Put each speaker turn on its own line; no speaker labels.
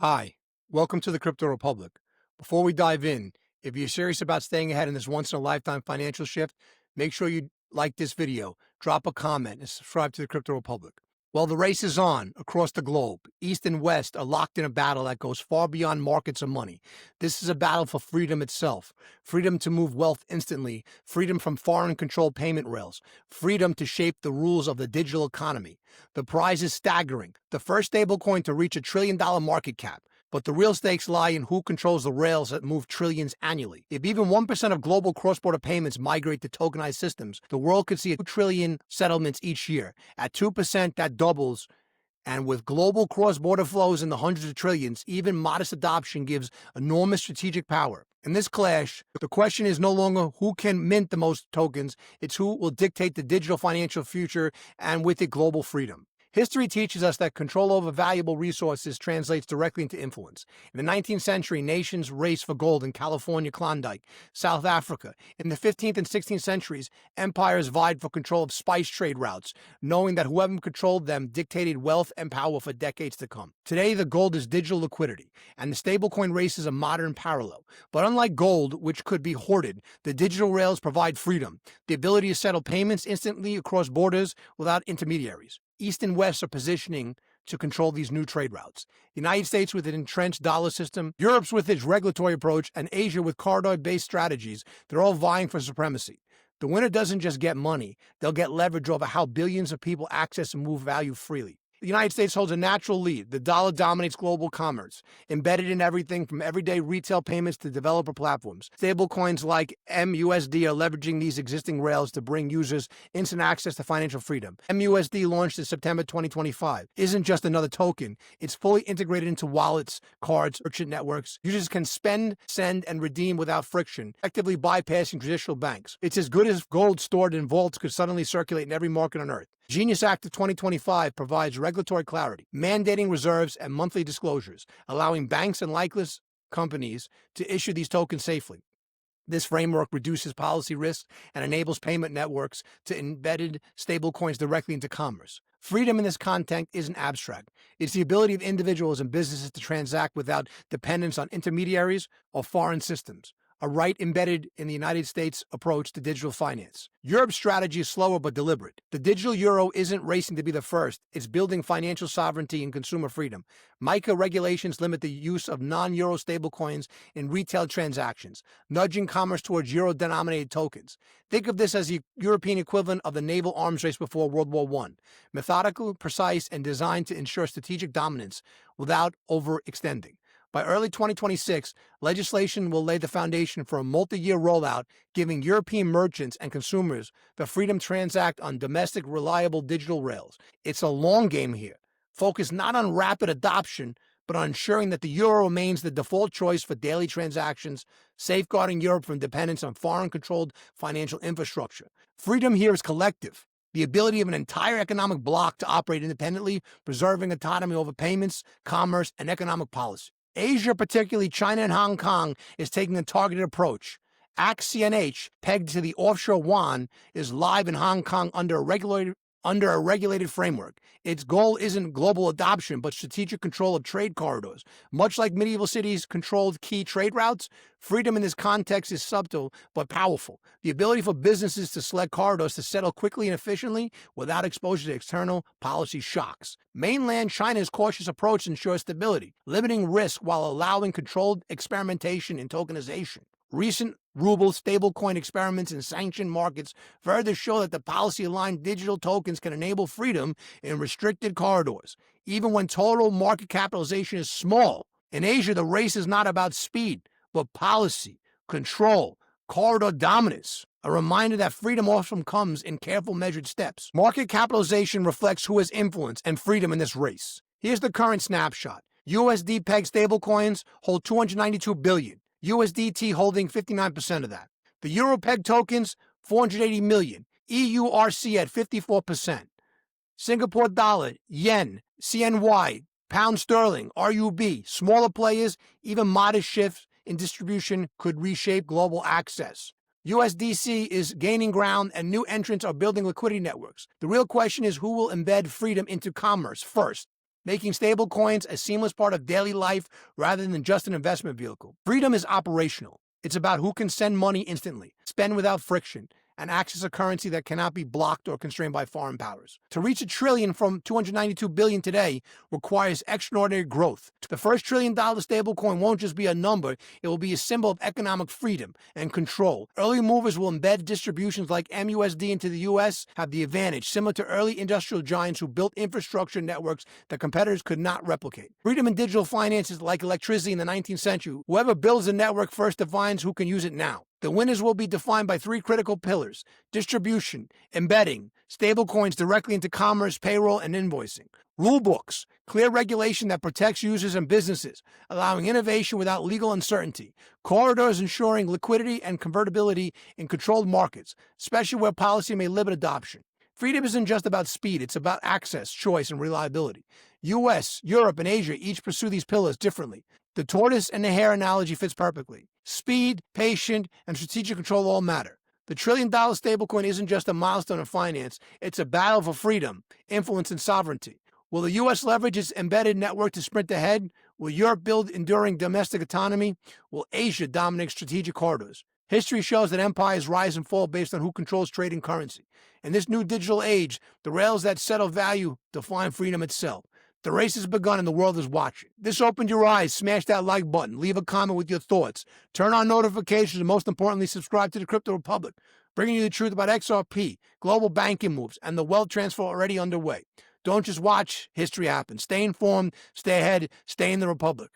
Hi, welcome to the Crypto Republic. Before we dive in, if you're serious about staying ahead in this once-in-a-lifetime financial shift, make sure you like this video, drop a comment, and subscribe to the Crypto Republic. Well, the race is on across the globe. East and West are locked in a battle that goes far beyond markets and money. This is a battle for freedom itself. Freedom to move wealth instantly, freedom from foreign-controlled payment rails, freedom to shape the rules of the digital economy. The prize is staggering. The first stablecoin to reach $1 trillion market cap. But the real stakes lie in who controls the rails that move trillions annually. If even 1% of global cross-border payments migrate to tokenized systems, the world could see 2 trillion settlements each year. At 2%, that doubles. And with global cross-border flows in the hundreds of trillions, even modest adoption gives enormous strategic power. In this clash, the question is no longer who can mint the most tokens, it's who will dictate the digital financial future and with it global freedom. History teaches us that control over valuable resources translates directly into influence. In the 19th century, nations raced for gold in California Klondike, South Africa. In the 15th and 16th centuries, empires vied for control of spice trade routes, knowing that whoever controlled them dictated wealth and power for decades to come. Today, the gold is digital liquidity, and the stablecoin race is a modern parallel. But unlike gold, which could be hoarded, the digital rails provide freedom, the ability to settle payments instantly across borders without intermediaries. East and West are positioning to control these new trade routes. The United States with an entrenched dollar system, Europe's with its regulatory approach, and Asia with corridor-based strategies, they're all vying for supremacy. The winner doesn't just get money, they'll get leverage over how billions of people access and move value freely. The United States holds a natural lead. The dollar dominates global commerce, embedded in everything from everyday retail payments to developer platforms. Stablecoins like MUSD are leveraging these existing rails to bring users instant access to financial freedom. MUSD launched in September 2025. Isn't just another token. It's fully integrated into wallets, cards, merchant networks. Users can spend, send, and redeem without friction, effectively bypassing traditional banks. It's as good as gold stored in vaults could suddenly circulate in every market on Earth. Genius Act of 2025 provides regulatory clarity, mandating reserves and monthly disclosures, allowing banks and likeless companies to issue these tokens safely. This framework reduces policy risk and enables payment networks to embed stablecoins directly into commerce. Freedom in this context isn't abstract. It's the ability of individuals and businesses to transact without dependence on intermediaries or foreign systems, a right embedded in the United States' approach to digital finance. Europe's strategy is slower but deliberate. The digital euro isn't racing to be the first. It's building financial sovereignty and consumer freedom. MiCA regulations limit the use of non-euro stablecoins in retail transactions, nudging commerce towards euro-denominated tokens. Think of this as the European equivalent of the naval arms race before World War I. Methodical, precise, and designed to ensure strategic dominance without overextending. By early 2026, legislation will lay the foundation for a multi-year rollout, giving European merchants and consumers the freedom to transact on domestic, reliable digital rails. It's a long game here, focused not on rapid adoption, but on ensuring that the euro remains the default choice for daily transactions, safeguarding Europe from dependence on foreign-controlled financial infrastructure. Freedom here is collective. The ability of an entire economic bloc to operate independently, preserving autonomy over payments, commerce, and economic policy. Asia, particularly China and Hong Kong, is taking a targeted approach. AXCNH, pegged to the offshore yuan, is live in Hong Kong under a regulated framework. Its goal isn't global adoption, but strategic control of trade corridors. Much like medieval cities controlled key trade routes, freedom in this context is subtle but powerful. The ability for businesses to select corridors to settle quickly and efficiently without exposure to external policy shocks. Mainland China's cautious approach ensures stability, limiting risk while allowing controlled experimentation in tokenization. Recent ruble stablecoin experiments in sanctioned markets further show that the policy-aligned digital tokens can enable freedom in restricted corridors, even when total market capitalization is small. In Asia, the race is not about speed, but policy, control, corridor dominance. A reminder that freedom often comes in careful, measured steps. Market capitalization reflects who has influence and freedom in this race. Here's the current snapshot. USD pegged stablecoins hold $292 billion. USDT holding 59% of that. The Euro peg tokens, 480 million. EURC at 54%. Singapore dollar, yen, CNY, pound sterling, RUB, smaller players, even modest shifts in distribution could reshape global access. USDC is gaining ground and new entrants are building liquidity networks. The real question is who will embed freedom into commerce first. making stablecoins a seamless part of daily life rather than just an investment vehicle. Freedom is operational. It's about who can send money instantly, spend without friction, and access a currency that cannot be blocked or constrained by foreign powers. To reach $1 trillion from $292 billion today requires extraordinary growth. The first $1 trillion stablecoin won't just be a number, it will be a symbol of economic freedom and control. Early movers will embed distributions like MUSD into the US, have the advantage, similar to early industrial giants who built infrastructure networks that competitors could not replicate. Freedom in digital finance is like electricity in the 19th century. Whoever builds a network first defines who can use it now. The winners will be defined by three critical pillars: distribution, embedding, stablecoins directly into commerce, payroll, and invoicing. Rulebooks, clear regulation that protects users and businesses, allowing innovation without legal uncertainty. Corridors ensuring liquidity and convertibility in controlled markets, especially where policy may limit adoption. Freedom isn't just about speed, it's about access, choice, and reliability. US, Europe, and Asia each pursue these pillars differently. The tortoise and the hare analogy fits perfectly. Speed, patience, and strategic control all matter. The $1 trillion stablecoin isn't just a milestone in finance, it's a battle for freedom, influence, and sovereignty. Will the U.S. leverage its embedded network to sprint ahead? Will Europe build enduring domestic autonomy? Will Asia dominate strategic corridors? History shows that empires rise and fall based on who controls trade and currency. In this new digital age, the rails that settle value define freedom itself. The race has begun and the world is watching. This opened your eyes. Smash that like button. Leave a comment with your thoughts. Turn on notifications and most importantly, subscribe to the Crypto Republic, bringing you the truth about XRP, global banking moves, and the wealth transfer already underway. Don't just watch history happen. Stay informed, stay ahead, stay in the Republic.